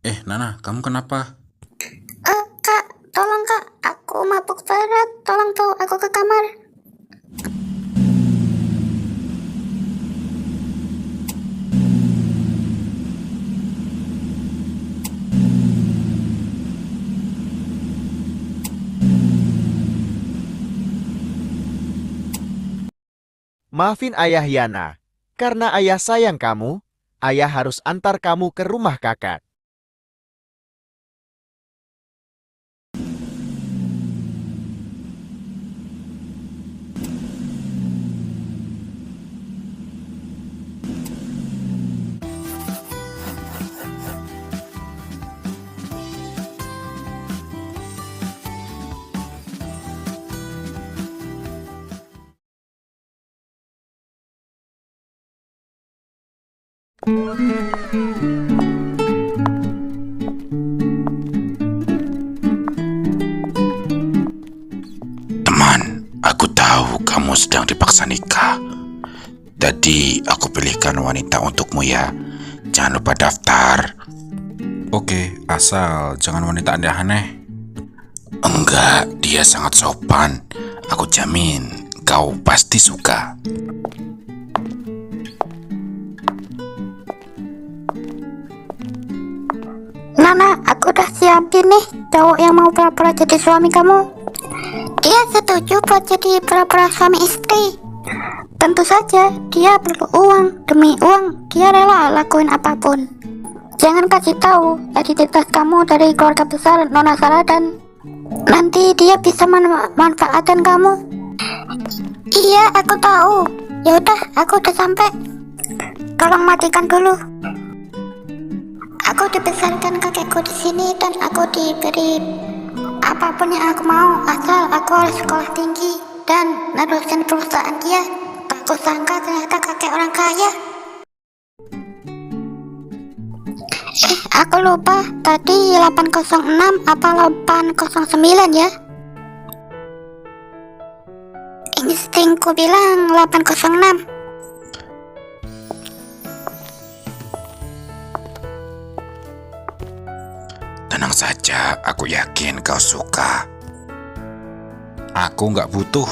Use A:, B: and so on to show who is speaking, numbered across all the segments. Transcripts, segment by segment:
A: Nana, kamu kenapa?
B: Kak, tolong kak, aku mabuk berat, tolong bawa aku ke kamar.
C: Maafin ayah Yana, karena ayah sayang kamu, ayah harus antar kamu ke rumah kakak.
A: Teman, aku tahu kamu sedang dipaksa nikah. Jadi aku pilihkan wanita untukmu ya. Jangan lupa daftar. Oke, asal jangan wanita aneh-aneh. Enggak, dia sangat sopan. Aku jamin kau pasti suka.
B: Nana, aku udah siapin nih cowok yang mau pura-pura jadi suami kamu. Dia setuju buat jadi pura-pura suami istri. Tentu saja, dia perlu uang. Demi uang, dia rela lakuin apapun. Jangan kasih tahu identitas kamu dari keluarga besar Nona Sarah dan nanti dia bisa manfaatkan kamu. Iya, aku tahu. Ya udah, aku udah sampai. Tolong matikan dulu. Aku dibesarkan kakekku di sini dan aku diberi apapun yang aku mau asal aku harus sekolah tinggi dan nerusin perusahaan dia. Tak kusangka ternyata kakek orang kaya. Aku lupa tadi 806 apa 809 ya? Instingku bilang 806.
A: Tenang saja, aku yakin kau suka. Aku nggak butuh.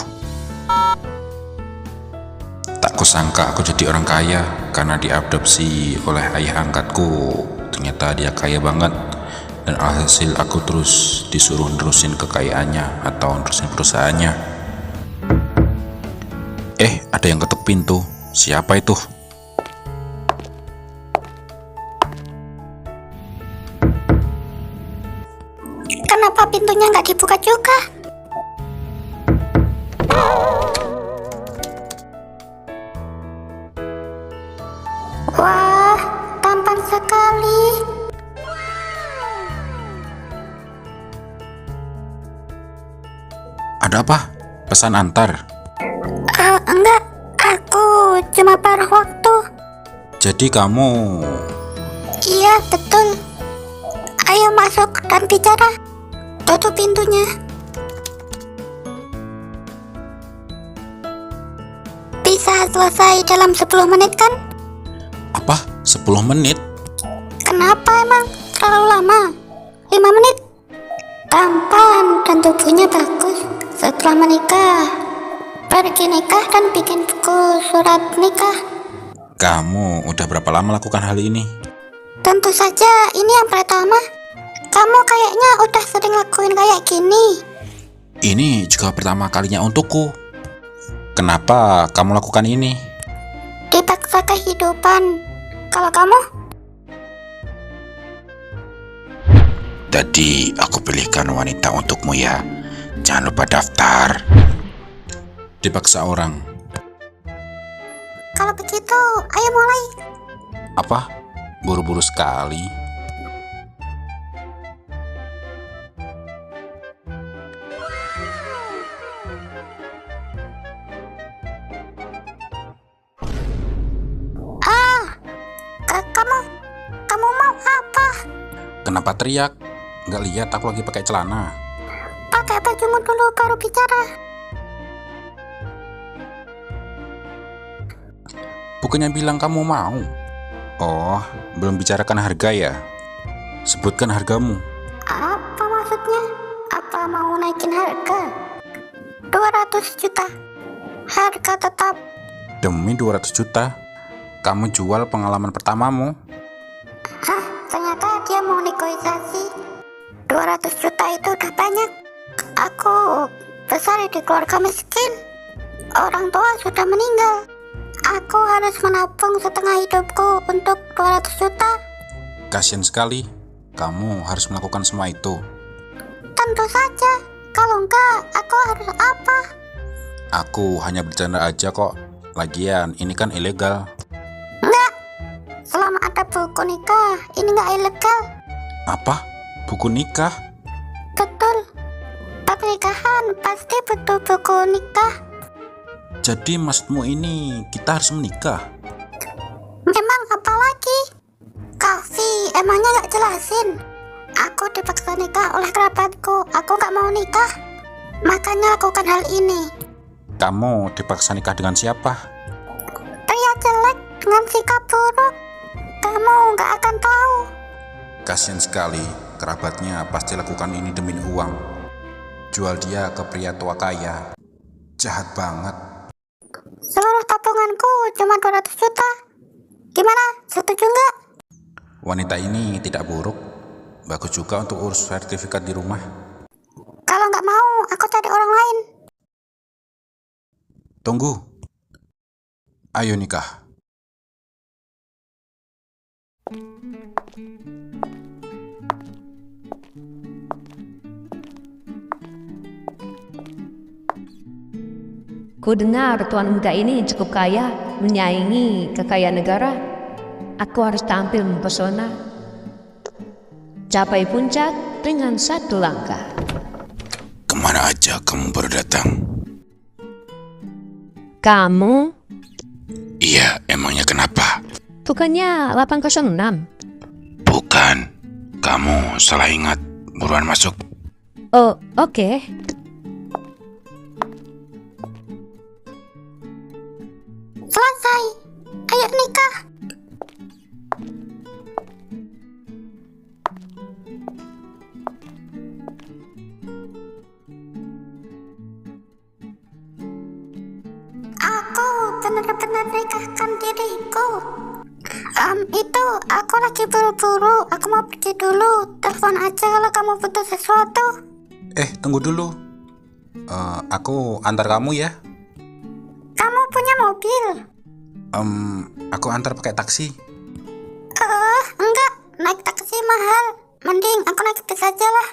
A: Tak kusangka aku jadi orang kaya karena diadopsi oleh ayah angkatku. Ternyata dia kaya banget. Dan alhasil aku terus disuruh nerusin kekayaannya atau nerusin perusahaannya. Ada yang ketuk pintu. Siapa itu?
B: Kenapa pintunya nggak dibuka juga? Wah, tampan sekali.
A: Ada apa? Pesan antar.
B: Enggak, aku cuma paruh waktu.
A: Jadi kamu...
B: Iya, betul. Ayo masuk dan bicara. Tutup pintunya. Bisa selesai dalam 10 menit kan?
A: Apa? 10 menit?
B: Kenapa emang? Terlalu lama? 5 menit? Tampan dan tubuhnya bagus. Setelah menikah, pergi nikah dan bikin buku surat nikah.
A: Kamu udah berapa lama lakukan hal ini?
B: Tentu saja ini yang pertama. Kamu kayaknya udah sering lakuin kayak gini.
A: Ini juga pertama kalinya untukku. Kenapa kamu lakukan ini?
B: Dipaksa kehidupan. Kalau kamu?
A: Jadi aku pilihkan wanita untukmu ya. Jangan lupa daftar. Dipaksa orang.
B: Kalau begitu, ayo mulai.
A: Apa? Buru-buru sekali.
B: Kamu mau apa?
A: Kenapa teriak? Nggak lihat aku lagi pakai celana.
B: Pakai bajumu dulu baru bicara.
A: Bukannya bilang kamu mau? Oh, belum bicarakan harga ya? Sebutkan hargamu.
B: Apa maksudnya? Apa mau naikin harga? 200 juta. Harga tetap.
A: Demi 200 juta, kamu jual pengalaman pertamamu.
B: Hah, ternyata dia mau negosiasi. 200 juta itu udah banyak. Aku besar di keluarga miskin. Orang tua sudah meninggal. Aku harus menabung setengah hidupku untuk 200 juta.
A: Kasian sekali, kamu harus melakukan semua itu.
B: Tentu saja. Kalau enggak, aku harus apa?
A: Aku hanya bercanda aja kok. Lagian, ini kan ilegal.
B: Enggak. Selama ada buku nikah, ini enggak ilegal.
A: Apa? Buku nikah?
B: Betul. Pernikahan pasti butuh buku nikah.
A: Jadi maksudmu ini kita harus menikah?
B: Memang apa lagi? Kavi, emangnya gak jelasin? Aku dipaksa nikah oleh kerabatku. Aku gak mau nikah. Makanya lakukan hal ini.
A: Kamu dipaksa nikah dengan siapa?
B: Pria jelek dengan sikap buruk. Kamu gak akan tahu.
A: Kasian sekali, kerabatnya pasti lakukan ini demi uang. Jual dia ke pria tua kaya. Jahat banget.
B: Seluruh tabunganku cuma 200 juta. Gimana? Setuju nggak?
A: Wanita ini tidak buruk. Bagus juga untuk urus sertifikat di rumah.
B: Kalau nggak mau, aku cari orang lain.
A: Tunggu. Ayo nikah.
D: Ku dengar tuan muda ini cukup kaya, menyaingi kekayaan negara. Aku harus tampil mempesona. Capai puncak dengan satu langkah.
A: Kemana aja kamu baru datang?
D: Kamu?
A: Iya, emangnya kenapa?
D: Bukannya 806?
A: Bukan. Kamu salah ingat. Buruan masuk.
D: Oh, oke.
B: Selesai. Ayo nikah. Aku benar-benar nikahkan diriku. Itu aku lagi buru-buru. Aku mau pergi dulu. Telepon aja kalau kamu butuh sesuatu.
A: Tunggu dulu. Aku antar kamu ya.
B: Kamu punya mobil?
A: Aku antar pakai taksi.
B: Enggak. Naik taksi mahal. Mending aku naik bis aja lah.